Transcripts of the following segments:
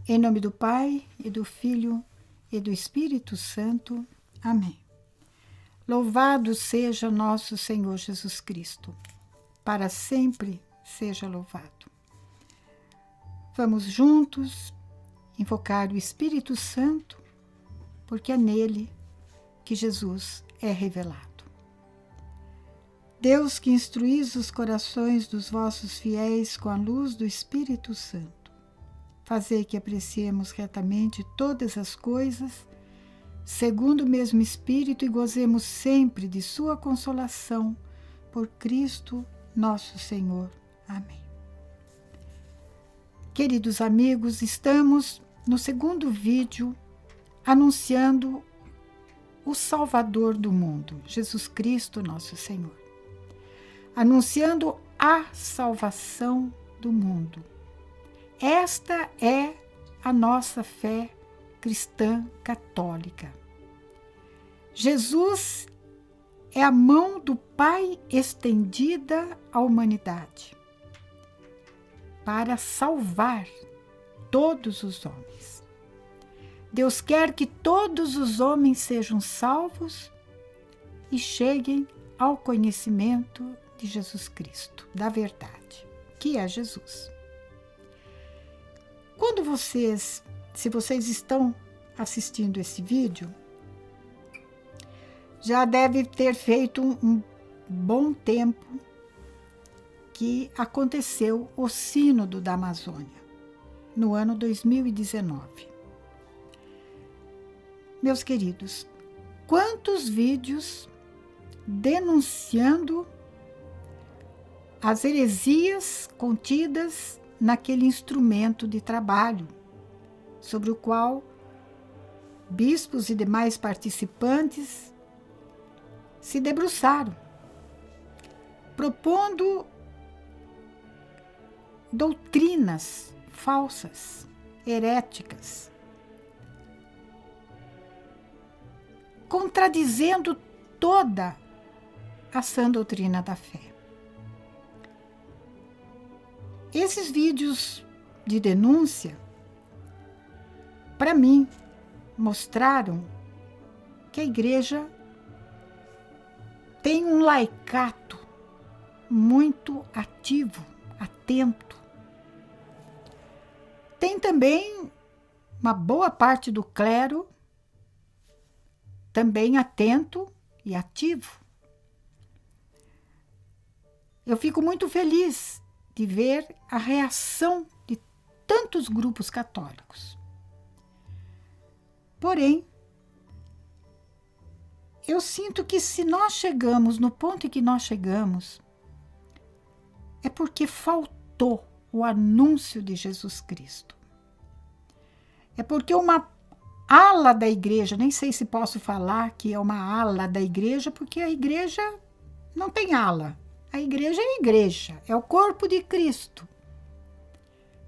Em nome do Pai, e do Filho, e do Espírito Santo. Amém. Louvado seja nosso Senhor Jesus Cristo. Para sempre seja louvado. Vamos juntos invocar o Espírito Santo, porque é nele que Jesus é revelado. Deus, que instruís os corações dos vossos fiéis com a luz do Espírito Santo, fazei que apreciemos retamente todas as coisas, segundo o mesmo Espírito, e gozemos sempre de sua consolação, por Cristo nosso Senhor. Amém. Queridos amigos, estamos no segundo vídeo anunciando o Salvador do mundo, Jesus Cristo nosso Senhor. Anunciando a salvação do mundo. Esta é a nossa fé cristã católica. Jesus é a mão do Pai estendida à humanidade para salvar todos os homens. Deus quer que todos os homens sejam salvos e cheguem ao conhecimento de Jesus Cristo, da verdade, que é Jesus. Se vocês estão assistindo esse vídeo, já deve ter feito um bom tempo que aconteceu o Sínodo da Amazônia, no ano 2019. Meus queridos, quantos vídeos denunciando as heresias contidas naquele instrumento de trabalho, sobre o qual bispos e demais participantes se debruçaram, propondo doutrinas falsas, heréticas, contradizendo toda a sã doutrina da fé. Esses vídeos de denúncia, para mim, mostraram que a igreja tem um laicato muito ativo, atento. Tem também uma boa parte do clero também atento e ativo. Eu fico muito feliz de ver a reação de tantos grupos católicos. Porém, eu sinto que se nós chegamos no ponto em que nós chegamos, é porque faltou o anúncio de Jesus Cristo. É porque uma ala da igreja, nem sei se posso falar que é uma ala da igreja, porque a igreja não tem ala. A igreja é a igreja, é o corpo de Cristo.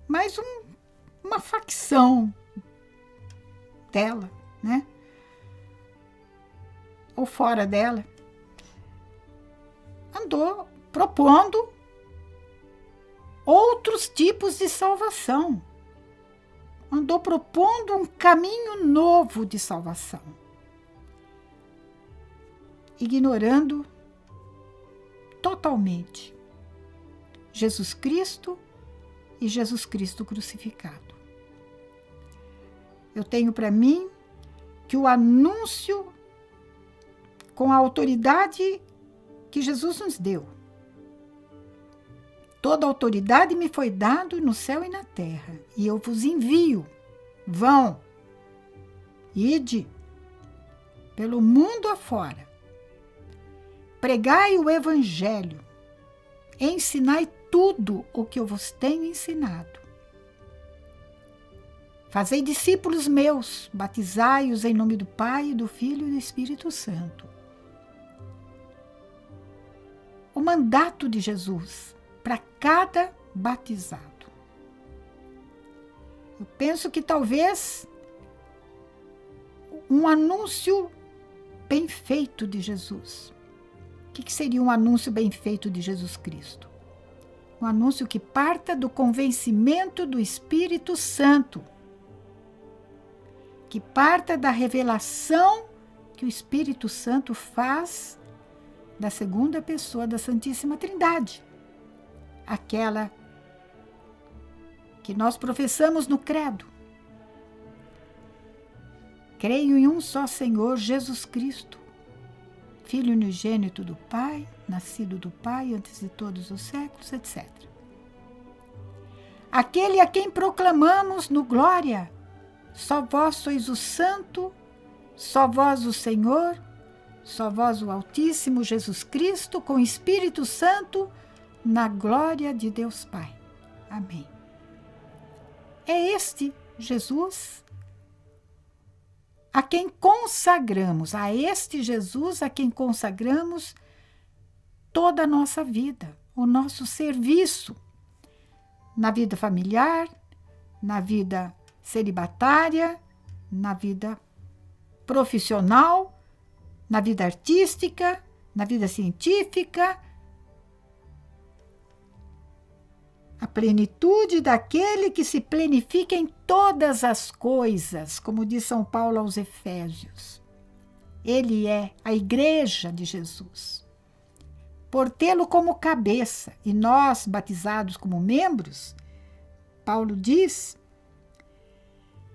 Mas uma facção dela, né? Ou fora dela, andou propondo outros tipos de salvação. Andou propondo um caminho novo de salvação, ignorando totalmente Jesus Cristo e Jesus Cristo crucificado. Eu tenho para mim que o anúncio com a autoridade que Jesus nos deu. Toda autoridade me foi dada no céu e na terra, e eu vos envio. Vão, ide pelo mundo afora, pregai o evangelho, ensinai tudo o que eu vos tenho ensinado. Fazei discípulos meus, batizai-os em nome do Pai, do Filho e do Espírito Santo. O mandato de Jesus para cada batizado. Eu penso que talvez um anúncio bem feito de Jesus. O que seria um anúncio bem feito de Jesus Cristo? Um anúncio que parta do convencimento do Espírito Santo, que parta da revelação que o Espírito Santo faz da segunda pessoa da Santíssima Trindade, aquela que nós professamos no credo. Creio em um só Senhor, Jesus Cristo, Filho unigênito do Pai, nascido do Pai antes de todos os séculos, etc. Aquele a quem proclamamos no glória, só vós sois o Santo, só vós o Senhor, só vós o Altíssimo Jesus Cristo, com o Espírito Santo, na glória de Deus Pai. Amém. É este Jesus a quem consagramos, a este Jesus a quem consagramos toda a nossa vida, o nosso serviço, na vida familiar, na vida celibatária, na vida profissional, na vida artística, na vida científica, a plenitude daquele que se plenifica em todas as coisas, como diz São Paulo aos Efésios. Ele é a igreja de Jesus. Por tê-lo como cabeça, e nós, batizados como membros, Paulo diz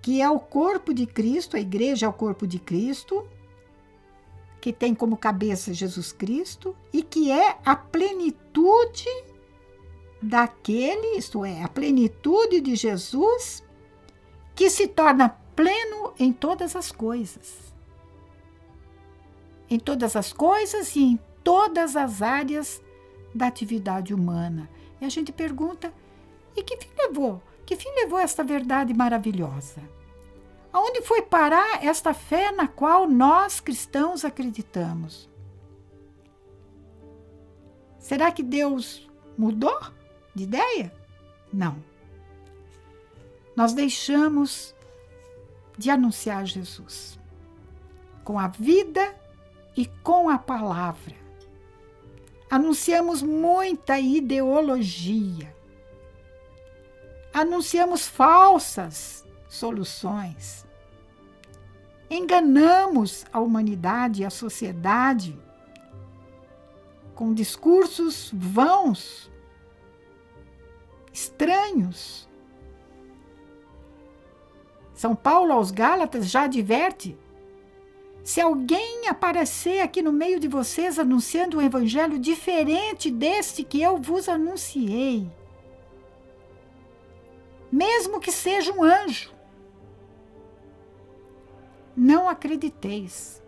que é o corpo de Cristo, a igreja é o corpo de Cristo, que tem como cabeça Jesus Cristo, e que é a plenitude daquele, isto é, a plenitude de Jesus, que se torna pleno em todas as coisas. Em todas as coisas e em todas as áreas da atividade humana. E a gente pergunta, e que fim levou? Que fim levou esta verdade maravilhosa? Aonde foi parar esta fé na qual nós cristãos acreditamos? Será que Deus mudou de ideia? Não. Nós deixamos de anunciar Jesus com a vida e com a palavra. Anunciamos muita ideologia. Anunciamos falsas soluções. Enganamos a humanidade e a sociedade com discursos vãos, estranhos. São Paulo aos Gálatas já adverte: se alguém aparecer aqui no meio de vocês anunciando um evangelho diferente deste que eu vos anunciei, mesmo que seja um anjo, não acrediteis.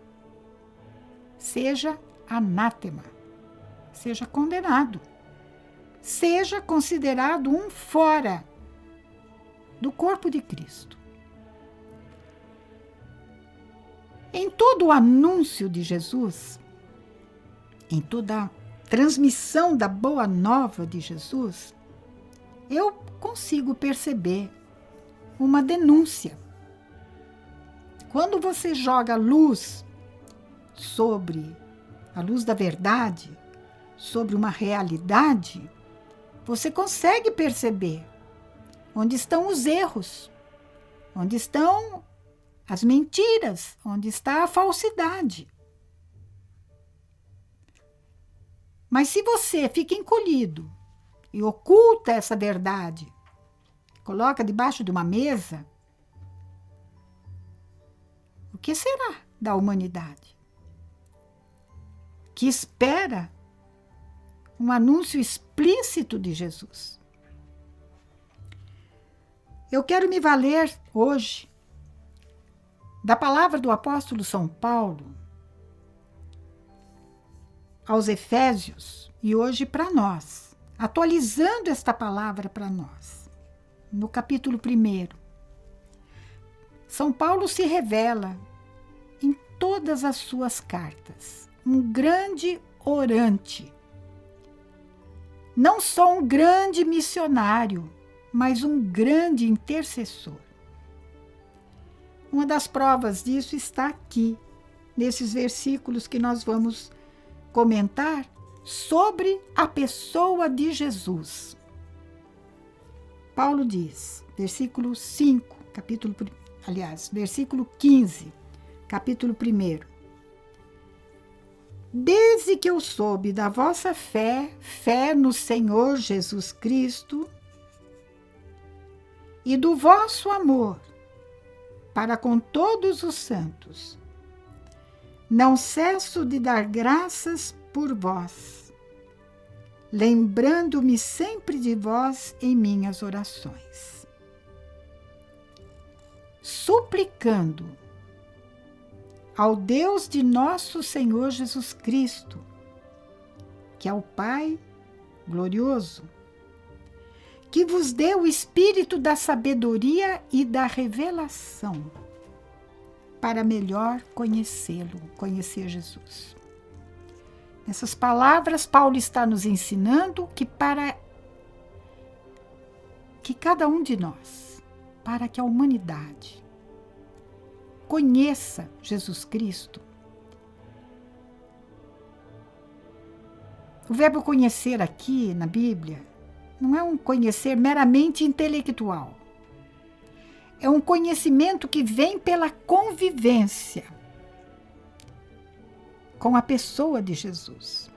Seja anátema, seja condenado, seja considerado um fora do corpo de Cristo. Em todo o anúncio de Jesus, em toda a transmissão da boa nova de Jesus, eu consigo perceber uma denúncia. Quando você joga luz sobre a luz da verdade, sobre uma realidade, você consegue perceber onde estão os erros, onde estão as mentiras, onde está a falsidade. Mas se você fica encolhido e oculta essa verdade, coloca debaixo de uma mesa, o que será da humanidade? Que espera um anúncio explícito de Jesus. Eu quero me valer hoje da palavra do apóstolo São Paulo aos Efésios e hoje para nós, atualizando esta palavra para nós. No capítulo 1, São Paulo se revela em todas as suas cartas um grande orante, não só um grande missionário, mas um grande intercessor. Uma das provas disso está aqui, nesses versículos que nós vamos comentar sobre a pessoa de Jesus. Paulo diz, versículo 5, aliás, versículo 15, capítulo 1. Desde que eu soube da vossa fé no Senhor Jesus Cristo, e do vosso amor para com todos os santos, não cesso de dar graças por vós, lembrando-me sempre de vós em minhas orações, suplicando ao Deus de nosso Senhor Jesus Cristo, que é o Pai glorioso, que vos dê o espírito da sabedoria e da revelação, para melhor conhecê-lo, conhecer Jesus. Nessas palavras, Paulo está nos ensinando que para que cada um de nós, para que a humanidade conheça Jesus Cristo. O verbo conhecer aqui na Bíblia não é um conhecer meramente intelectual. É um conhecimento que vem pela convivência com a pessoa de Jesus.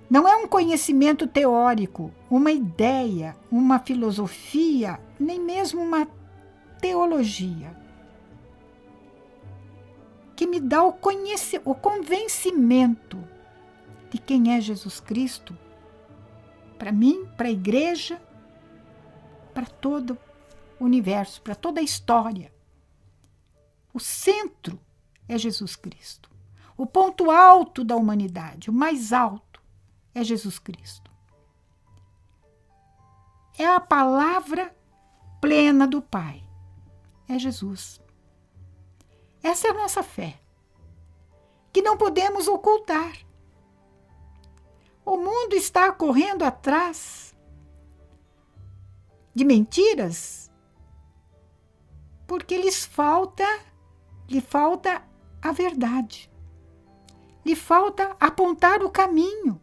Não é um conhecimento teórico, uma ideia, uma filosofia, nem mesmo uma teologia, que me dá o convencimento de quem é Jesus Cristo, para mim, para a igreja, para todo o universo, para toda a história. O centro é Jesus Cristo. O ponto alto da humanidade, o mais alto, é Jesus Cristo. É a palavra plena do Pai. É Jesus. Essa é a nossa fé, que não podemos ocultar. O mundo está correndo atrás de mentiras porque lhe falta a verdade. Lhe falta apontar o caminho,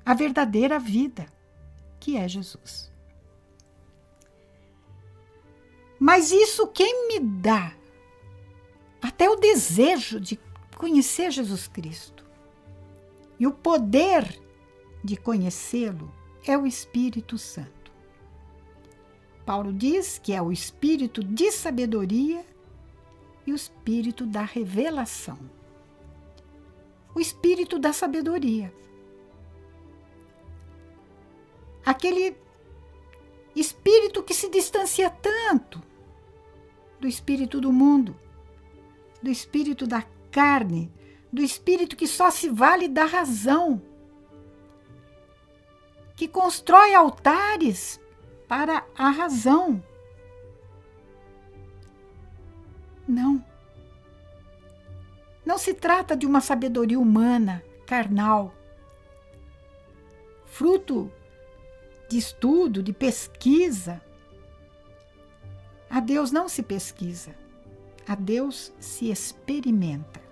a verdadeira vida, que é Jesus. Mas isso quem me dá até o desejo de conhecer Jesus Cristo e o poder de conhecê-lo é o Espírito Santo. Paulo diz que é o Espírito de sabedoria e o Espírito da revelação. O Espírito da sabedoria. Aquele Espírito que se distancia tanto do Espírito do mundo, do Espírito da carne, do Espírito que só se vale da razão, que constrói altares para a razão. Não se trata de uma sabedoria humana, carnal, fruto de estudo, de pesquisa. A Deus não se pesquisa, a Deus se experimenta.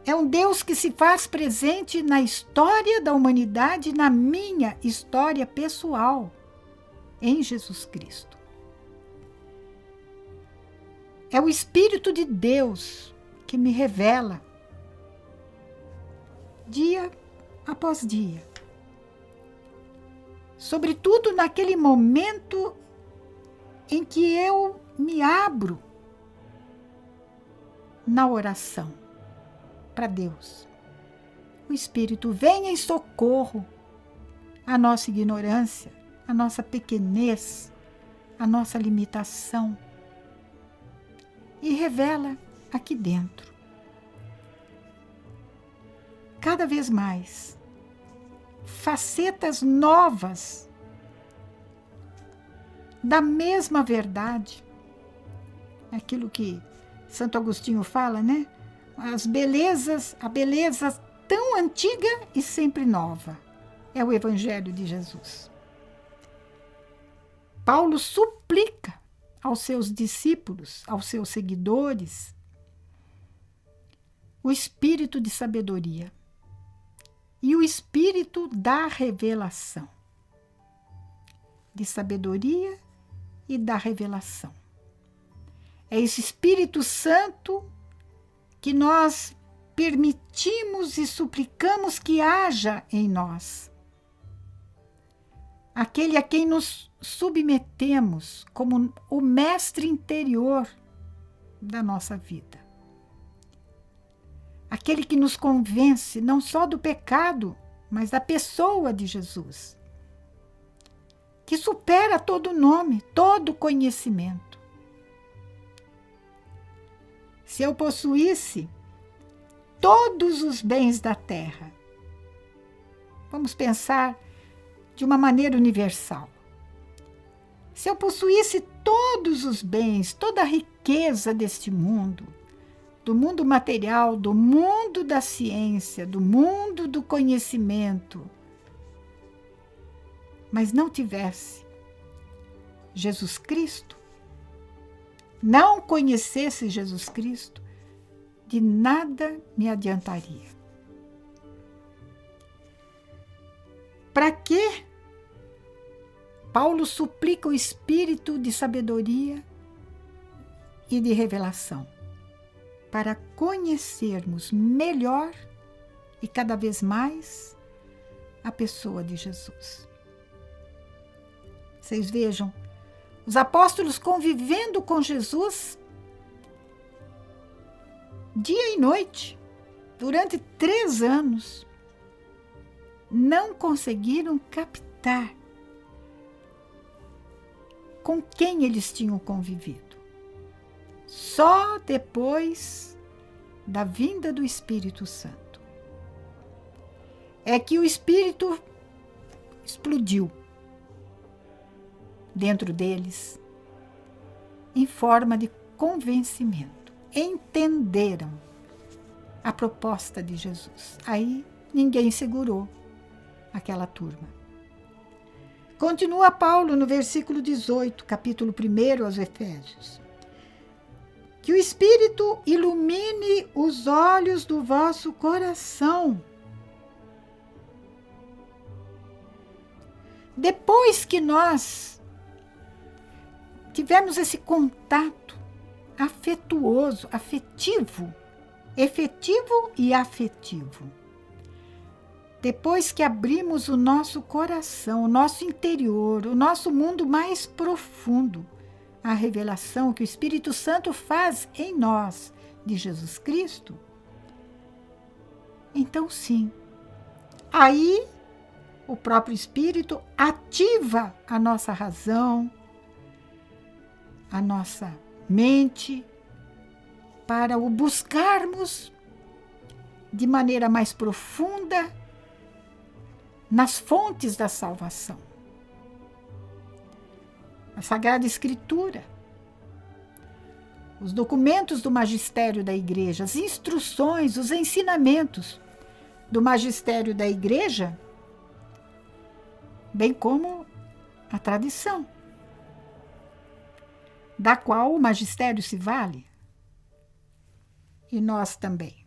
É um Deus que se faz presente na história da humanidade, na minha história pessoal, em Jesus Cristo. É o Espírito de Deus que me revela, dia após dia, sobretudo naquele momento em que eu me abro na oração para Deus. O Espírito vem em socorro à nossa ignorância, à nossa pequenez, à nossa limitação e revela aqui dentro, cada vez mais, facetas novas da mesma verdade. Aquilo que Santo Agostinho fala, né? A beleza tão antiga e sempre nova. É o Evangelho de Jesus. Paulo suplica aos seus discípulos, aos seus seguidores, o espírito de sabedoria e o espírito da revelação. de sabedoria e da revelação. É esse Espírito Santo que nós permitimos e suplicamos que haja em nós. Aquele a quem nos submetemos como o mestre interior da nossa vida. Aquele que nos convence não só do pecado, mas da pessoa de Jesus, que supera todo nome, todo conhecimento. Se eu possuísse todos os bens da terra, vamos pensar de uma maneira universal. Se eu possuísse todos os bens, toda a riqueza deste mundo, do mundo material, do mundo da ciência, do mundo do conhecimento, mas não tivesse Jesus Cristo, não conhecesse Jesus Cristo, de nada me adiantaria. Para quê? Paulo suplica o espírito de sabedoria e de revelação, para conhecermos melhor e cada vez mais a pessoa de Jesus. Vocês vejam, os apóstolos convivendo com Jesus dia e noite, durante 3 anos, não conseguiram captar com quem eles tinham convivido. Só depois da vinda do Espírito Santo é que o Espírito explodiu dentro deles em forma de convencimento. Entenderam a proposta de Jesus. Aí ninguém segurou aquela turma. Continua Paulo no versículo 18, capítulo 1 aos Efésios. Que o Espírito ilumine os olhos do vosso coração. Depois que nós tivemos esse contato afetuoso, efetivo e afetivo, depois que abrimos o nosso coração, o nosso interior, o nosso mundo mais profundo, a revelação que o Espírito Santo faz em nós de Jesus Cristo, então sim, aí o próprio Espírito ativa a nossa razão, a nossa mente, para o buscarmos de maneira mais profunda nas fontes da salvação. A Sagrada Escritura, os documentos do magistério da Igreja, as instruções, os ensinamentos do magistério da Igreja, bem como a tradição, da qual o magistério se vale, e nós também.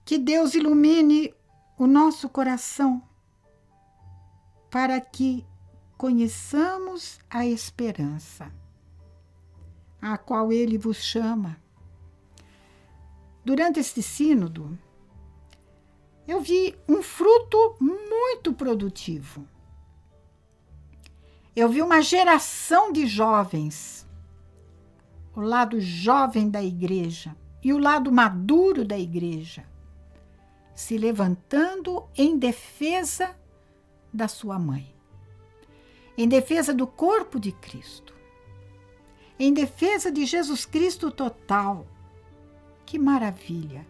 Que Deus ilumine o nosso coração para que conheçamos a esperança a qual Ele vos chama. Durante este sínodo, eu vi um fruto muito produtivo. Eu vi uma geração de jovens, o lado jovem da igreja e o lado maduro da igreja, se levantando em defesa da sua mãe, em defesa do corpo de Cristo, em defesa de Jesus Cristo total. Que maravilha!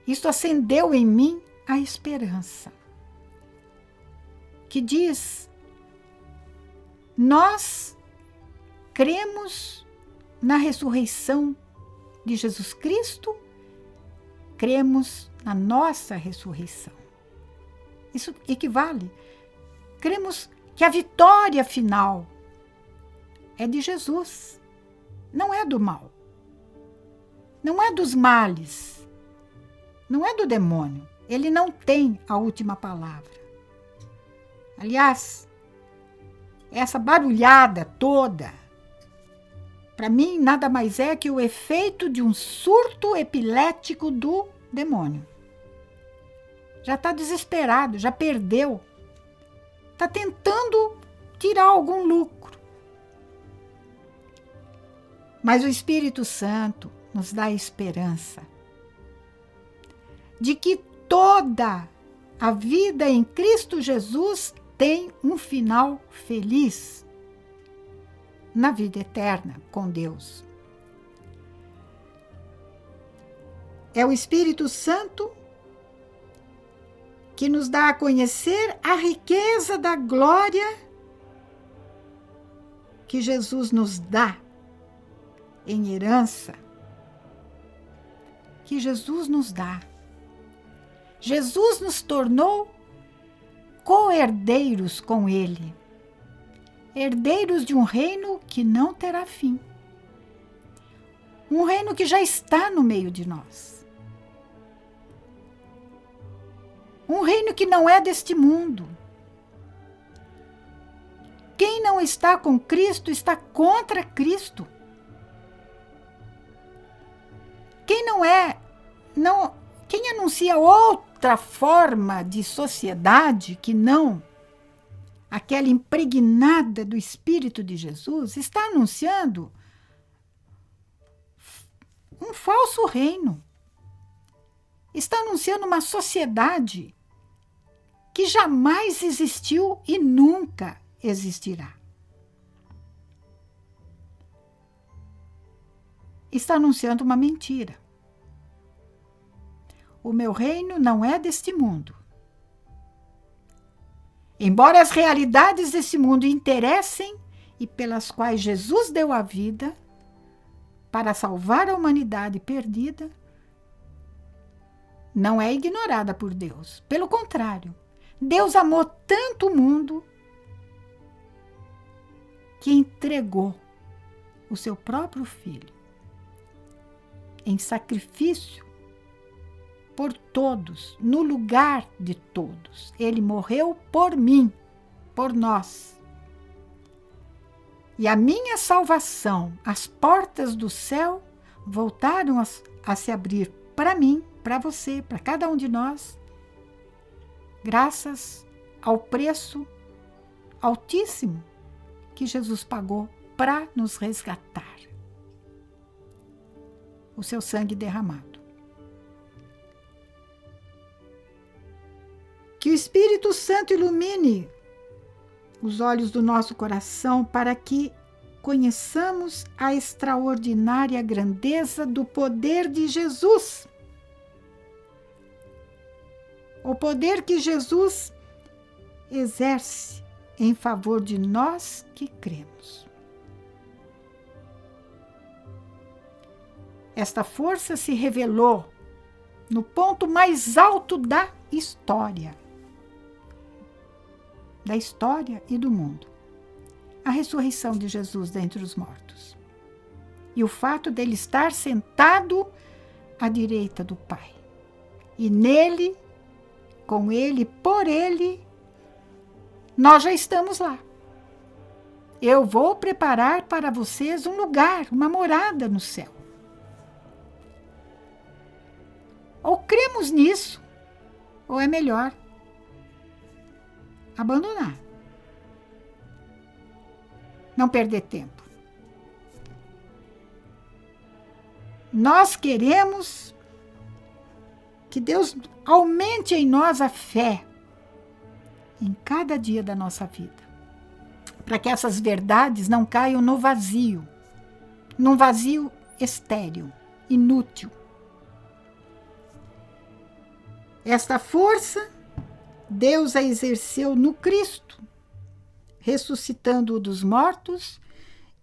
Isto acendeu em mim a esperança, que diz: nós cremos na ressurreição de Jesus Cristo, cremos na nossa ressurreição. Isso equivale. Cremos que a vitória final é de Jesus, não é do mal, não é dos males, não é do demônio, Ele não tem a última palavra. Aliás, essa barulhada toda, para mim, nada mais é que o efeito de um surto epilético do demônio. Já está desesperado, já perdeu. Está tentando tirar algum lucro. Mas o Espírito Santo nos dá a esperança de que toda a vida em Cristo Jesus tem um final feliz na vida eterna com Deus. É o Espírito Santo que nos dá a conhecer a riqueza da glória que Jesus nos dá em herança, que Jesus nos dá. Jesus nos tornou co-herdeiros com Ele, herdeiros de um reino que não terá fim, um reino que já está no meio de nós, um reino que não é deste mundo. Quem não está com Cristo está contra Cristo. Quem anuncia outra forma de sociedade que não aquela impregnada do Espírito de Jesus, está anunciando um falso reino. Está anunciando uma sociedade que jamais existiu e nunca existirá. Está anunciando uma mentira. O meu reino não é deste mundo. Embora as realidades desse mundo interessem e pelas quais Jesus deu a vida para salvar a humanidade perdida, não é ignorada por Deus. Pelo contrário, Deus amou tanto o mundo que entregou o seu próprio Filho em sacrifício por todos, no lugar de todos. Ele morreu por mim, por nós. E a minha salvação, as portas do céu voltaram a se abrir para mim, para você, para cada um de nós, graças ao preço altíssimo que Jesus pagou para nos resgatar. O seu sangue derramado. Que o Espírito Santo ilumine os olhos do nosso coração para que conheçamos a extraordinária grandeza do poder de Jesus. O poder que Jesus exerce em favor de nós que cremos. Esta força se revelou no ponto mais alto da história e do mundo. A ressurreição de Jesus dentre os mortos. E o fato dele estar sentado à direita do Pai. E nele, com ele, por ele, nós já estamos lá. Eu vou preparar para vocês um lugar, uma morada no céu. Ou cremos nisso, ou é melhor abandonar. Não perder tempo. Nós queremos que Deus aumente em nós a fé em cada dia da nossa vida, para que essas verdades não caiam no vazio, num vazio estéril, inútil. Esta força, Deus a exerceu no Cristo, ressuscitando-o dos mortos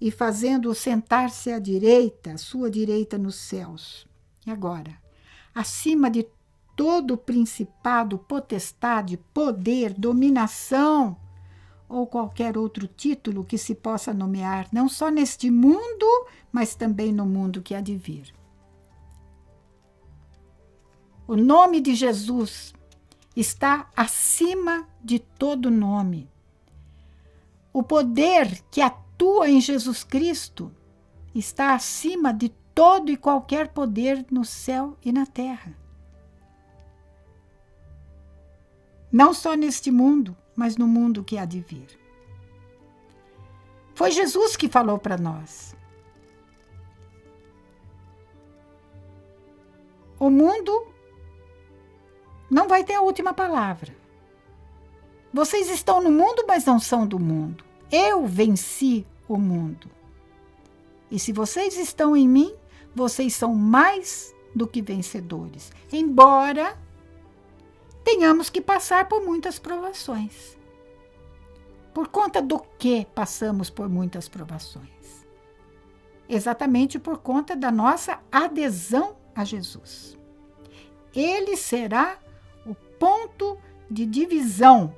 e fazendo-o sentar-se à direita, à sua direita nos céus. E agora, acima de todo principado, potestade, poder, dominação ou qualquer outro título que se possa nomear, não só neste mundo, mas também no mundo que há de vir. O nome de Jesus está acima de todo nome. O poder que atua em Jesus Cristo está acima de todo e qualquer poder no céu e na terra. Não só neste mundo, mas no mundo que há de vir. Foi Jesus que falou para nós. O mundo não vai ter a última palavra. Vocês estão no mundo, mas não são do mundo. Eu venci o mundo. E se vocês estão em mim, vocês são mais do que vencedores. Embora tenhamos que passar por muitas provações. Por conta do que passamos por muitas provações? Exatamente por conta da nossa adesão a Jesus. Ele será o ponto de divisão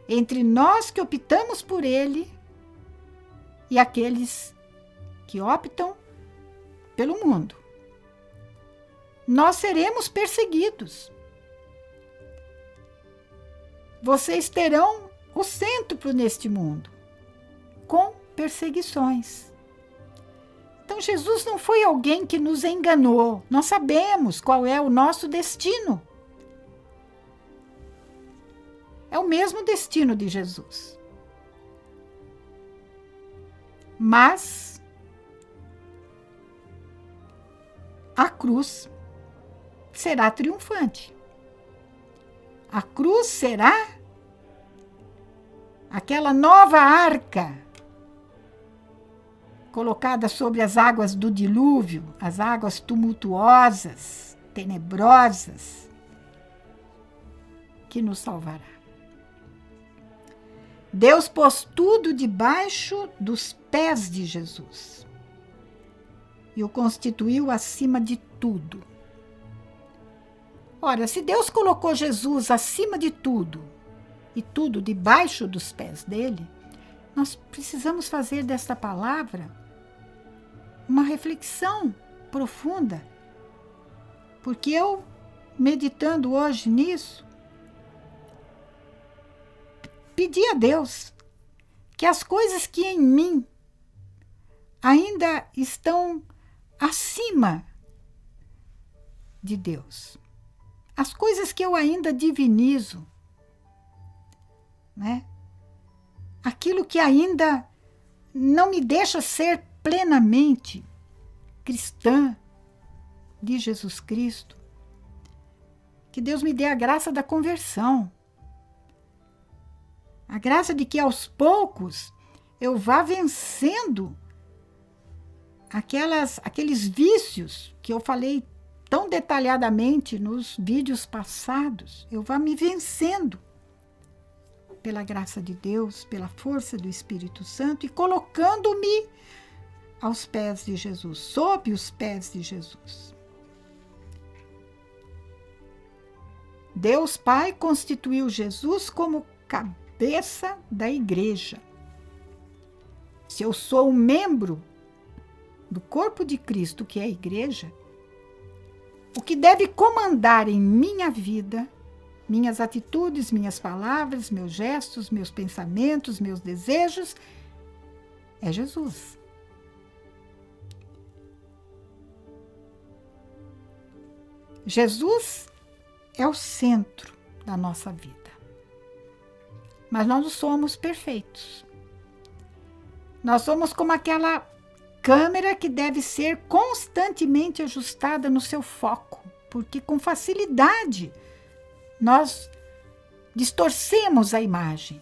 entre nós que optamos por ele e aqueles que optam pelo mundo. Nós seremos perseguidos. Vocês terão o centro neste mundo, com perseguições. Então, Jesus não foi alguém que nos enganou. Nós sabemos qual é o nosso destino. É o mesmo destino de Jesus. Mas a cruz será triunfante. A cruz será aquela nova arca colocada sobre as águas do dilúvio, as águas tumultuosas, tenebrosas, que nos salvará. Deus pôs tudo debaixo dos pés de Jesus e o constituiu acima de tudo. Ora, se Deus colocou Jesus acima de tudo e tudo debaixo dos pés dele, nós precisamos fazer desta palavra uma reflexão profunda. Porque eu, meditando hoje nisso, pedi a Deus que as coisas que em mim ainda estão acima de Deus, as coisas que eu ainda divinizo, né? Aquilo que ainda não me deixa ser plenamente cristã de Jesus Cristo, que Deus me dê a graça da conversão, a graça de que aos poucos eu vá vencendo aqueles vícios que eu falei tão detalhadamente nos vídeos passados, eu vá me vencendo pela graça de Deus, pela força do Espírito Santo e colocando-me aos pés de Jesus, sob os pés de Jesus. Deus Pai constituiu Jesus como cabeça da igreja. Se eu sou um membro do corpo de Cristo, que é a igreja, o que deve comandar em minha vida, minhas atitudes, minhas palavras, meus gestos, meus pensamentos, meus desejos, é Jesus. Jesus é o centro da nossa vida. Mas nós não somos perfeitos. Nós somos como aquela câmera que deve ser constantemente ajustada no seu foco, porque com facilidade nós distorcemos a imagem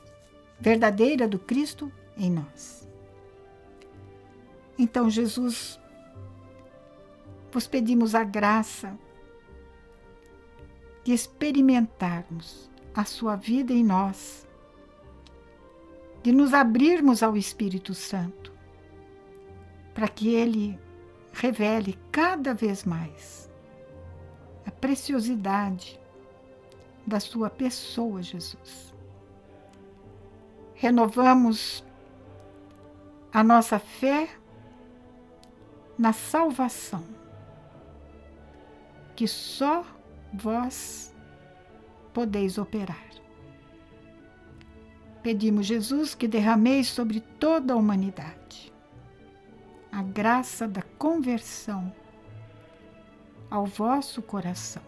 verdadeira do Cristo em nós. Então, Jesus, vos pedimos a graça de experimentarmos a sua vida em nós, de nos abrirmos ao Espírito Santo, para que Ele revele cada vez mais a preciosidade da sua pessoa, Jesus. Renovamos a nossa fé na salvação, que só vós podeis operar. Pedimos, Jesus, que derrameis sobre toda a humanidade a graça da conversão ao vosso coração.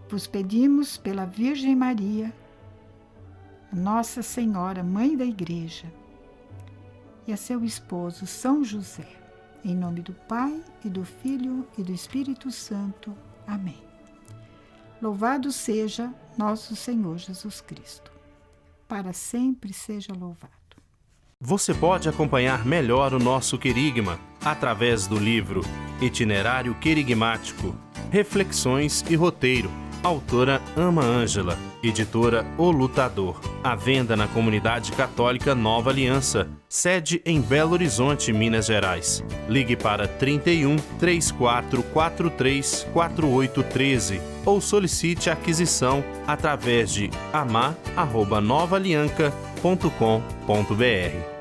Vos pedimos pela Virgem Maria, Nossa Senhora, Mãe da Igreja, e a seu esposo, São José, em nome do Pai, e do Filho, e do Espírito Santo. Amém. Louvado seja nosso Senhor Jesus Cristo. Para sempre seja louvado. Você pode acompanhar melhor o nosso querigma através do livro Itinerário Querigmático, Reflexões e Roteiro, autora Ama Ângela, editora O Lutador. À venda na Comunidade Católica Nova Aliança, sede em Belo Horizonte, Minas Gerais. Ligue para 31 3443 4813 ou solicite a aquisição através de amar@novaalianca.com.br.